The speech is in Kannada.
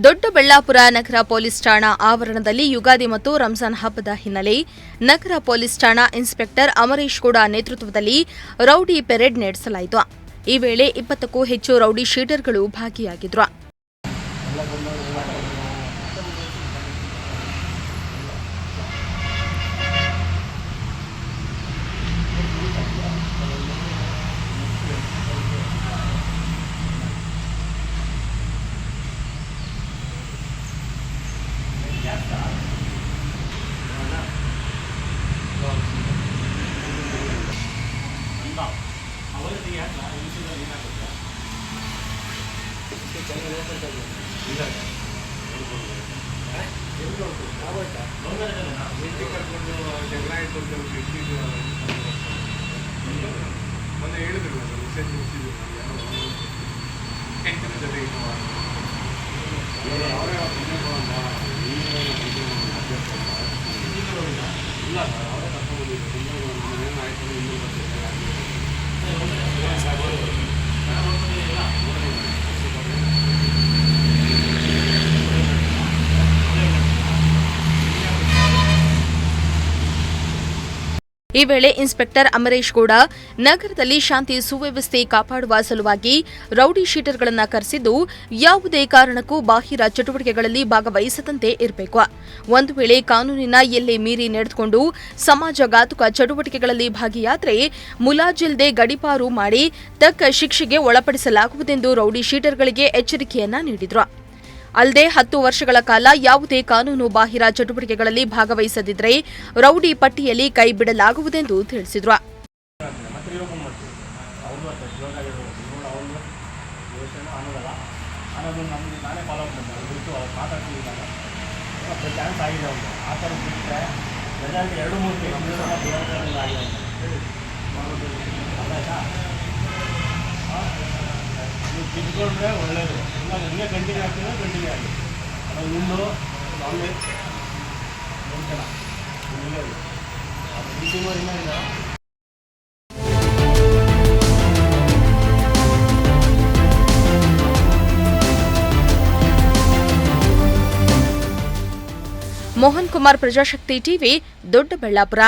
ದೊಡ್ಡಬಳ್ಳಾಪುರ ನಗರ ಪೊಲೀಸ್ ಠಾಣಾ ಆವರಣದಲ್ಲಿ ಯುಗಾದಿ ಮತ್ತು ರಂಜಾನ್ ಹಬ್ಬದ ಹಿನ್ನೆಲೆ ನಗರ ಪೊಲೀಸ್ ಠಾಣಾ ಇನ್ಸ್ಪೆಕ್ಟರ್ ಅಮರೇಶ್ ಗೌಡ ನೇತೃತ್ವದಲ್ಲಿ ರೌಡಿ ಪೆರೇಡ್ ನಡೆಸಲಾಯಿತು. ಈ ವೇಳೆ 20ಕ್ಕೂ ಹೆಚ್ಚು ರೌಡಿ ಶೀಟರ್ಗಳು ಭಾಗಿಯಾಗಿದ್ದರು. ಈ ವೇಳೆ ಇನ್ಸ್ಪೆಕ್ಟರ್ ಅಮರೇಶ್ ಗೌಡ ನಗರದಲ್ಲಿ ಶಾಂತಿ ಸುವ್ಯವಸ್ಥೆ ಕಾಪಾಡುವ ಸಲುವಾಗಿ ರೌಡಿ ಶೀಟರ್ಗಳನ್ನು ಕರೆಸಿದ್ದು ಯಾವುದೇ ಕಾರಣಕ್ಕೂ ಬಾಹಿರ ಚಟುವಟಿಕೆಗಳಲ್ಲಿ ಭಾಗವಹಿಸದಂತೆ ಇರಬೇಕು. ಒಂದು ವೇಳೆ ಕಾನೂನಿನ ಎಲ್ಲೆ ಮೀರಿ ನಡೆದುಕೊಂಡು ಸಮಾಜಘಾತುಕ ಚಟುವಟಿಕೆಗಳಲ್ಲಿ ಭಾಗಿಯಾದರೆ ಮುಲಾಜಿಲ್ಲದೆ ಗಡೀಪಾರು ಮಾಡಿ ತಕ್ಕ ಶಿಕ್ಷೆಗೆ ಒಳಪಡಿಸಲಾಗುವುದೆಂದು ರೌಡಿ ಶೀಟರ್ಗಳಿಗೆ ಎಚ್ಚರಿಕೆಯನ್ನ ನೀಡಿದರು. ಅಲ್ಲದೆ 10 ವರ್ಷಗಳ ಕಾಲ ಯಾವುದೇ ಕಾನೂನು ಬಾಹಿರ ಚಟುವಟಿಕೆಗಳಲ್ಲಿ ಭಾಗವಹಿಸದಿದ್ದರೆ ರೌಡಿ ಪಟ್ಟಿಯಲ್ಲಿ ಕೈ ಬಿಡಲಾಗುವುದೆಂದು ತಿಳಿಸಿದರು. ತಿಳ್ಕೊಂಡ್ರೆ ಒಳ್ಳೇದು. ಇಲ್ಲ ಹಿಂಗೆ ಕಂಟಿನ್ಯೂ ಆಗ್ತಿದ್ರೆ ಕಂಟಿನ್ಯೂ ಆಗಿ ಅದು ನಿಂದು ನಾವೇ ಒಂದ್ಸಲ ಒಳ್ಳೇದು ಅದು ಮೋಹನ್ ಕುಮಾರ್, ಪ್ರಜಾಶಕ್ತಿ ಟಿವಿ, ದೊಡ್ಡಬಳ್ಳಾಪುರ.